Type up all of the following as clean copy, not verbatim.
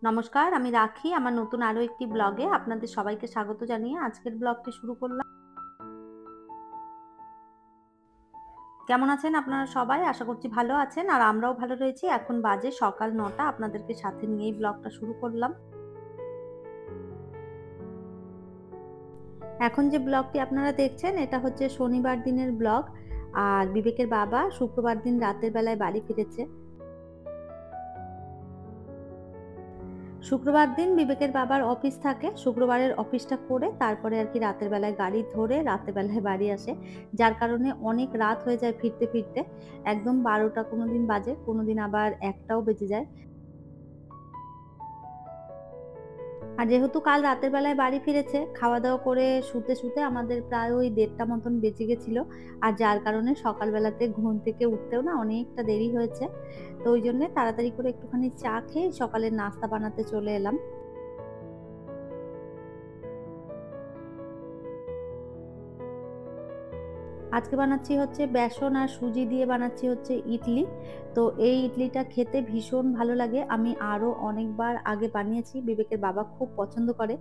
নমস্কার, আমি রাখি। আমার নতুন আরো একটি ব্লগে আপনাদের সবাইকে স্বাগত জানিয়ে আজকের ব্লগটি শুরু করলাম। কেমন আছেন আপনারা সবাই? আশা করছি ভালো আছেন আর আমরাও ভালো রয়েছি। এখন বাজে সকাল ৯টা। আপনাদেরকে সাথে নিয়েই ব্লগটা শুরু করলাম। এখন যে ব্লগটি আপনারা দেখছেন এটা হচ্ছে শনিবার দিনের ব্লগ। আর বিবেকের বাবা শুক্রবার দিন রাতের বেলায় বাড়ি ফিরেছে। শুক্রবার দিন বিবেকের বাবার অফিস থাকে, শুক্রবারের অফিসটা করে তারপরে আর কি রাতের বেলায় গাড়ি ধরে রাতের বেলায় বাড়ি আসে, যার কারণে অনেক রাত হয়ে যায় ফিরতে ফিরতে। একদম 12টা কোনোদিন বাজে, কোনোদিন আবার 1টাও বেজে যায়। আর যেহেতু কাল রাতের বেলায় বাড়ি ফিরেছে, খাওয়া দাওয়া করে শুতে শুতে আমাদের প্রায় ওই 1:30টা মতন বেজে গেছিল। আর যার কারণে সকালবেলাতে ঘুম থেকে উঠতেও না অনেকটা দেরি হয়েছে। তো ওই জন্য তাড়াতাড়ি করে একটুখানি চা খেয়ে সকালের নাস্তা বানাতে চলে এলাম। আজকে বানাচ্ছি হচ্ছে বেসন আর সুজি দিয়ে বানাচ্ছি হচ্ছে ইডলি। তো এই ইডলিটা খেতে ভীষণ ভালো লাগে। আমি আরো অনেকবার আগে বানিয়েছি। বিবেকের বাবা খুব পছন্দ করে।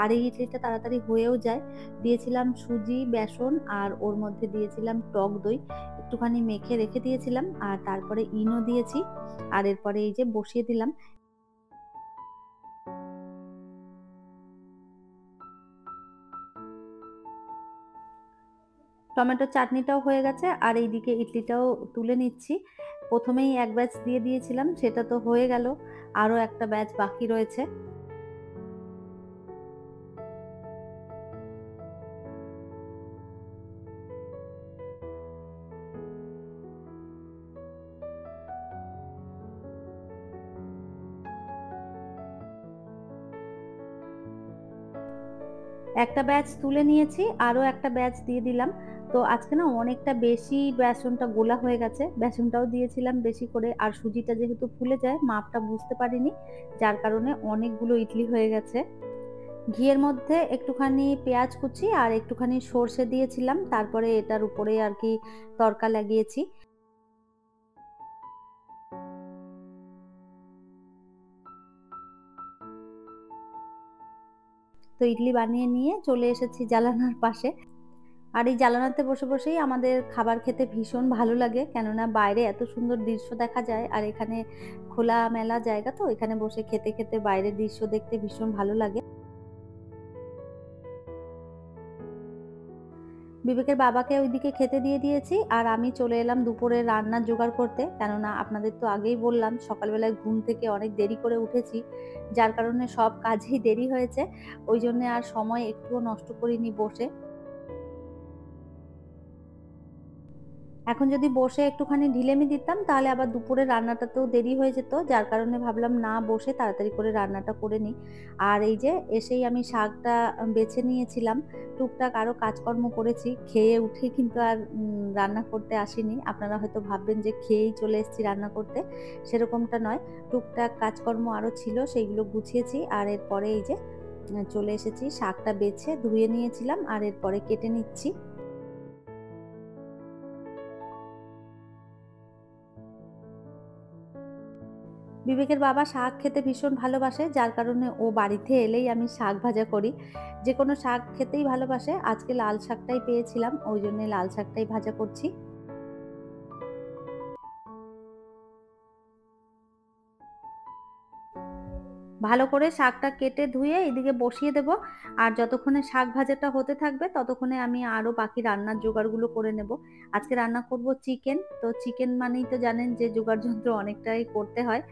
আর এই ইডলিটা তাড়াতাড়ি হয়েও যায়। দিয়েছিলাম সুজি, বেসন আর ওর মধ্যে দিয়েছিলাম টক দই। একটুখানি মেখে রেখে দিয়েছিলাম আর তারপরে ইনো দিয়েছি। আর এরপরে এই যে বসিয়ে দিলাম। টমেটোর চাটনিটাও হয়ে গেছে আর এইদিকে ইডলিটাও তুলে নিচ্ছি। প্রথমেই এক ব্যাচ দিয়ে দিয়েছিলাম, সেটা তো হয়ে গেল। আরো একটা ব্যাচ বাকি রয়েছে। একটা ব্যাচ তুলে নিয়েছি, আরো একটা ব্যাচ দিয়ে দিলাম। তো আজকে না অনেকটা বেশি বেসনটা গোলা হয়ে গেছে। বেসনটাও দিয়েছিলাম বেশি করে আর সুজিটা যেহেতু ফুলে যায় মাপটা বুঝতে পারিনি। যার কারণে অনেকগুলো ইডলি হয়ে গেছে। ঘিয়ের মধ্যে একটুখানি পেঁয়াজ কুচি আর একটুখানি সর্ষে দিয়েছিলাম। তারপরে এটার উপরে আর কি তড়কা লাগিয়েছি। তো ইডলি বানিয়ে নিয়ে চলে এসেছি জানালার পাশে। আর এই জানালাতে বসে বসেই আমাদের খাবার খেতে ভীষণ ভালো লাগে, কেননা বাইরে এত সুন্দর দৃশ্য দেখা যায় আর এখানে খোলামেলা জায়গা, তো এখানে বসে খেতে খেতে বাইরের দৃশ্য দেখতে ভীষণ ভালো লাগে। বিবেকের বাবাকে ওইদিকে খেতে দিয়ে দিয়েছি আর আমি চলে এলাম দুপুরে রান্নার জোগাড় করতে, কেননা আপনাদের তো আগেই বললাম সকালবেলায় ঘুম থেকে অনেক দেরি করে উঠেছি, যার কারণে সব কাজেই দেরি হয়েছে। ওই জন্য আর সময় একটুও নষ্ট করিনি বসে। এখন যদি বসে একটুখানি ঢিলেমি দিতাম তাহলে আবার দুপুরে রান্নাটাতেও দেরি হয়ে যেত, যার কারণে ভাবলাম না বসে তাড়াতাড়ি করে রান্নাটা করে নিই। আর এই যে এসেই আমি শাকটা বেছে নিয়েছিলাম, টুকটাক আরো কাজকর্ম করেছি, খেয়ে উঠে কিন্তু আর রান্না করতে আসিনি। আপনারা হয়তো ভাববেন যে খেয়েই চলে এসেছি রান্না করতে, সেরকমটা নয়। টুকটাক কাজকর্ম আরো ছিল, সেইগুলো গুছিয়েছি আর এরপরে এই যে চলে এসেছি, শাকটা বেছে ধুয়ে নিয়েছিলাম আর এরপরে কেটে নিচ্ছি। বিবেকের বাবা শাক খেতে ভীষণ ভালোবাসে, যার কারণে ও বাড়িতে এলেই আমি শাক ভাজা করি। যেকোনো শাক খেতেই ভালোবাসে। আজকে লাল শাকটাই পেয়েছিলাম, ওই জন্য লাল শাকটাই ভাজা করছি। ভালো করে শাকটা কেটে ধুয়ে এদিকে বসিয়ে দেব। আর যতক্ষণে শাক ভাজাটা হতে থাকবে ততক্ষণে আমি আরো বাকি রান্নার জোগাড়গুলো করে নেব। আজকে রান্না করব চিকেন। তো চিকেন মানেই তো জানেন যে জোগাড় যন্ত্র অনেকটাই করতে হয়।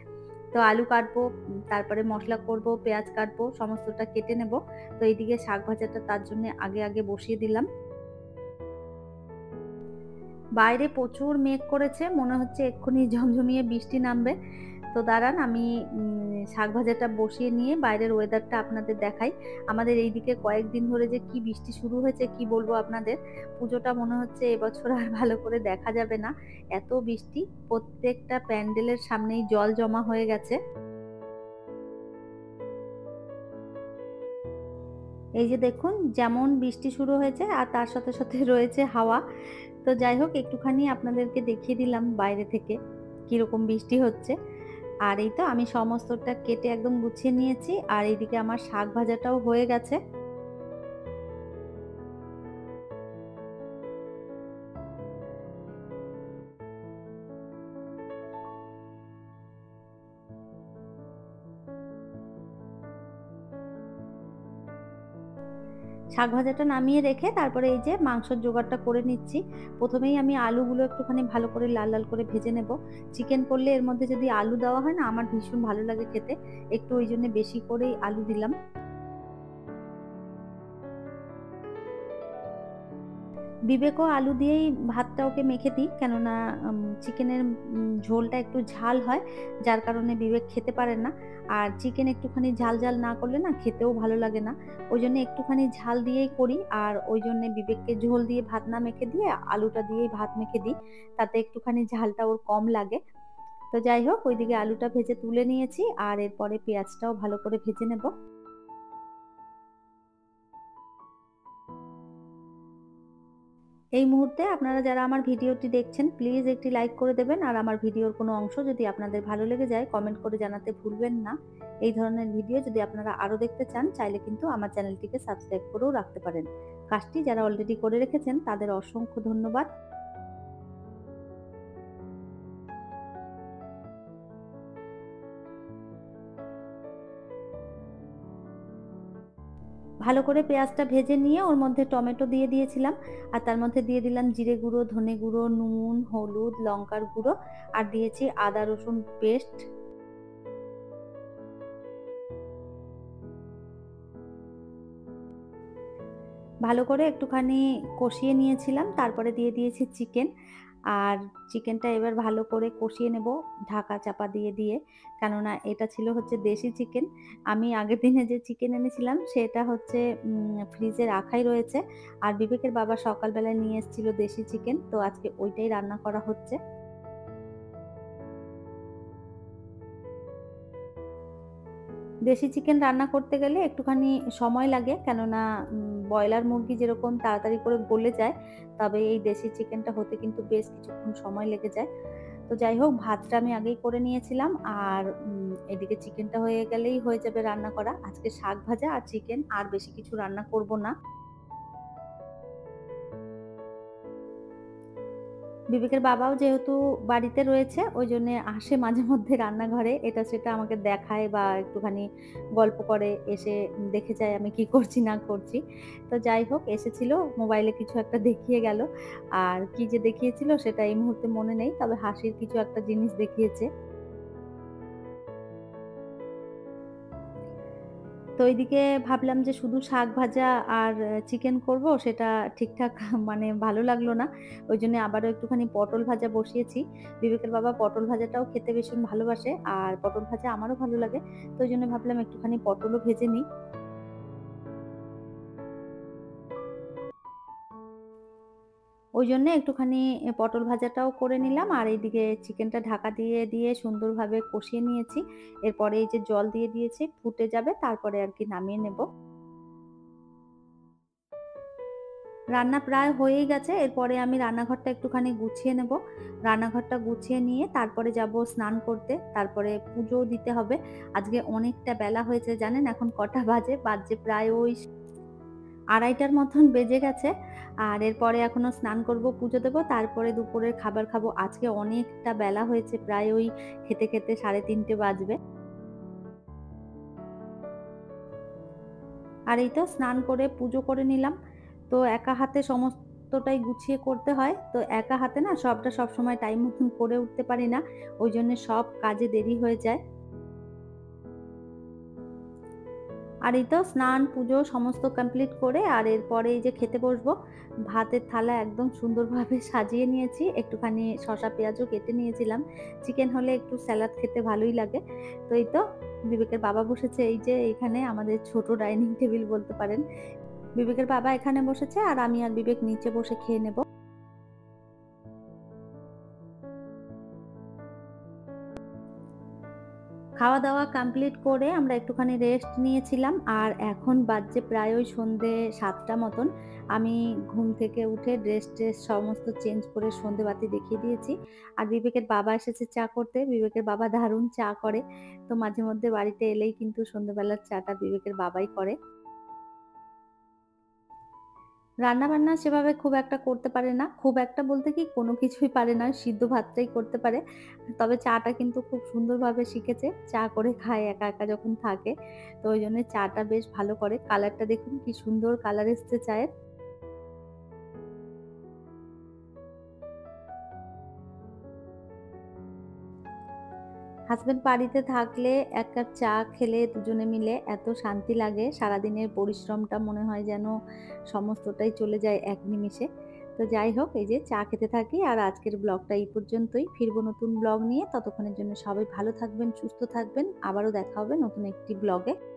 তো আলু কাটবো, তারপরে মসলা করব, পেঁয়াজ কাটবো, সমস্তটা কেটে নেব। তো এইদিকে শাক ভাজাটা তার জন্য আগে আগে বসিয়ে দিলাম। বাইরে প্রচুর মেঘ করেছে, মনে হচ্ছে এক্ষুনি ঝমঝমিয়ে বৃষ্টি নামবে। তো দাঁড়ান আমি শাক ভাজাটা বসিয়ে নিয়ে বাইরের ওয়েদারটা আপনাদের দেখাই। আমাদের এইদিকে কয়েকদিন ধরে যে কি বৃষ্টি শুরু হয়েছে কি বলবো আপনাদের। পুজোটা মনে হচ্ছে এবছর আর ভালো করে দেখা যাবে না। এত বৃষ্টি, প্রত্যেকটা প্যান্ডেলের সামনেই জল জমা হয়ে গেছে। এই যে দেখুন যেমন বৃষ্টি শুরু হয়েছে আর তার সাথে সাথে রয়েছে হাওয়া। তো যাই হোক একটুখানি আপনাদেরকে দেখিয়ে দিলাম বাইরে থেকে কিরকম বৃষ্টি হচ্ছে। আর এই তো আমি সমস্তটা কেটে একদম গুছিয়ে নিয়েছি, আর এইদিকে আমার শাক ভাজাটাও হয়ে গেছে। শাক ভাজাটা নামিয়ে রেখে তারপরে এই যে মাংসের জোগাড়টা করে নিচ্ছি। প্রথমেই আমি আলুগুলো একটুখানি ভালো করে লাল, লাল করে ভেজে নেব। চিকেন করলে এর মধ্যে যদি আলু দেওয়া হয় না, আমার ভীষণ ভালো লাগে খেতে। একটু ওইজন্য বেশি করেই আলু দিলাম। বিবেকও আলু দিয়েই ভাতটা ওকে মেখে দিই। কেননা চিকেনের ঝোলটা একটু ঝাল হয়, যার কারণে বিবেক খেতে পারে না। আর চিকেন একটুখানি ঝাল, ঝাল না করলে না খেতেও ভালো লাগে না। ওইজন্য একটুখানি ঝাল দিয়েই করি, আর ওইজন্যে বিবেককে ঝোল দিয়ে ভাত না মেখে দিয়ে আলুটা দিয়েই ভাত মেখে দিই। তাতে একটুখানি ঝালটা ওর কম লাগে। তো যাই হোক, ওইদিকে আলুটা ভেজে তুলে নিয়েছি, আর এরপরে পেঁয়াজটাও ভালো করে ভেজে নেব। এই মুহূর্তে আপনারা যারা আমার ভিডিওটি দেখছেন প্লিজ একটি লাইক করে দেবেন, আর আমার ভিডিওর কোনো অংশ যদি আপনাদের ভালো লেগে যায় কমেন্ট করে জানাতে ভুলবেন না। এই ধরনের ভিডিও যদি আপনারা আরো দেখতে চান চাইলে কিন্তু আমার চ্যানেলটিকে সাবস্ক্রাইব করেও রাখতে পারেন। কাজটি যারা অলরেডি করে রেখেছেন তাদের অসংখ্য ধন্যবাদ। ভালো করে পেঁয়াজটা ভেজে নিয়ে ওর মধ্যে টমেটো দিয়ে দিয়েছিলাম, আর তার মধ্যে দিয়ে দিলাম জিরে গুঁড়ো, ধনে গুঁড়ো, নুন, হলুদ, লঙ্কার গুঁড়ো, আর দিয়েছি আদা রসুন পেস্ট। ভালো করে একটুখানি কষিয়ে নিয়েছিলাম, তারপরে দিয়ে দিয়েছি চিকেন। আর চিকেনটা এবার ভালো করে কষিয়ে নেব ঢাকা চাপা দিয়ে দিয়ে। কেননা এটা ছিল হচ্ছে দেশি চিকেন। আমি আগের দিনে যে চিকেন এনেছিলাম সেটা হচ্ছে ফ্রিজে রাখাই রয়েছে। আর বিবেকের বাবা সকালবেলায় নিয়ে এসেছিল দেশি চিকেন, তো আজকে ওইটাই রান্না করা হচ্ছে। দেশি চিকেন রান্না করতে গেলে একটুখানি সময় লাগে, কেননা ব্রয়লার মুরগি যেরকম তাড়াতাড়ি করে গলে যায়, তবে এই দেশি চিকেনটা হতে কিন্তু বেশ কিছুক্ষণ সময় লেগে যায়। তো যাই হোক, ভাতটা আমি আগেই করে নিয়েছিলাম, আর এদিকে চিকেনটা হয়ে গেলেই হয়ে যাবে রান্না করা। আজকে শাক ভাজা আর চিকেন, আর বেশি কিছু রান্না করব না। বিবেকের বাবাও যেহেতু বাড়িতে রয়েছে ওই জন্যে আসে মাঝে মধ্যে রান্নাঘরে, এটা সেটা আমাকে দেখায় বা একটুখানি গল্প করে, এসে দেখে যায় আমি কি করছি না করছি। তো যাই হোক, এসেছিল, মোবাইলে কিছু একটা দেখিয়ে গেল। আর কি যে দেখিয়েছিল সেটা এই মুহূর্তে মনে নেই, তবে হাসির কিছু একটা জিনিস দেখিয়েছে। তো এইদিকে ভাবলাম যে শুধু শাক ভাজা আর চিকেন করব, সেটা ঠিকঠাক মানে ভালো লাগলো না। ওইজন্য আবারও একটুখানি পটল ভাজা বসিয়েছি। বিবেকের বাবা পটল ভাজাটাও খেতে ভীষণ ভালোবাসে, আর পটল ভাজা আমারও ভালো লাগে। তো ওইজন্য ভাবলাম একটুখানি পটলও ভেজে নিই। ওইজন্য একটুখানি পটল ভাজাটাও করে নিলাম, আর এইদিকে চিকেনটা ঢাকা দিয়ে দিয়ে সুন্দরভাবে কষিয়ে নিয়েছি। এরপরে এই যে জল দিয়ে দিয়েছি, ফুটে যাবে, তারপরে আরকি নামিয়ে নেব। রান্না প্রায় হয়েই গেছে। এরপরে আমি রান্নাঘরটা একটুখানি গুছিয়ে নেব। রান্নাঘরটা গুছিয়ে নিয়ে তারপরে যাব স্নান করতে। তারপরে পুজোও দিতে হবে। আজকে অনেকটা বেলা হয়েছে, জানেন এখন কটা বাজে? বাজছে প্রায় ওই ২:৩০টার মতন বেজে গেছে। আর এরপরে এখনো স্নান করব, পুজো দেব, তারপরে দুপুরের খাবার খাবো। আজকে অনেকটা বেলা হয়েছে, প্রায় ওই খেতে, খেতে ৩:৩০ বাজবে। আর এই তো স্নান করে পুজো করে নিলাম। তো একা হাতে সমস্তটাই গুছিয়ে করতে হয়। তো একা হাতে না সবটা সবসময় টাইম মতন করে উঠতে পারি না। ওইজন্য সব কাজে দেরি হয়ে যায়। আর এই তো স্নান, পুজো সমস্ত কমপ্লিট করে আর এরপরে এই যে খেতে বসবো। ভাতের থালা একদম সুন্দরভাবে সাজিয়ে নিয়েছি। একটুখানি শসা পেঁয়াজও কেটে নিয়েছিলাম। চিকেন হলে একটু স্যালাড খেতে ভালোই লাগে। তো এই তো বিবেকের বাবা বসেছে এই যে এইখানে, আমাদের ছোট ডাইনিং টেবিল বলতে পারেন। বিবেকের বাবা এখানে বসেছে, আর আমি আর বিবেক নিচে বসে খেয়ে নেব। খাওয়া-দাওয়া কমপ্লিট করে আমরা একটুখানি রেস্ট নিয়েছিলাম। আর এখন বাজছে প্রায় ওই সন্ধ্যে ৭টা মতন। আমি ঘুম থেকে উঠে ড্রেস-ট্রেস সমস্ত চেঞ্জ করে সন্ধেবাতি দেখিয়ে দিয়েছি। আর বিবেকের বাবা এসেছে চা করতে। বিবেকের বাবা দারুণ চা করে। তো মাঝে মধ্যে বাড়িতে এলেই কিন্তু সন্ধ্যেবেলার চাটা বিবেকের বাবাই করে। রান্না-বান্না সেভাবে খুব একটা করতে পারে না। খুব একটা বলতে কি কোনো কিছুই পারে না। সিদ্ধ ভাতটাই করতে পারে। তবে চাটা কিন্তু খুব সুন্দরভাবে শিখেছে। চা করে খায় একা, একা যখন থাকে। তো ওইজন্য চাটা বেশ ভালো করে। কালারটা দেখুন কি সুন্দর কালার এসছে চায়ের। হাসব্যান্ড বাড়িতে থাকলে ১ কাপ চা খেলে দুজনে মিলে এত শান্তি লাগে। সারাদিনের পরিশ্রমটা মনে হয় যেন সমস্তটাই চলে যায় এক নিমেষে। তো যাই হোক এই যে চা খেতে থাকি আর আজকের ব্লগটা এই পর্যন্তই। ফিরবো নতুন ব্লগ নিয়ে। ততক্ষণের জন্য সবাই ভালো থাকবেন, সুস্থ থাকবেন। আবারও দেখা হবে নতুন একটি ব্লগে।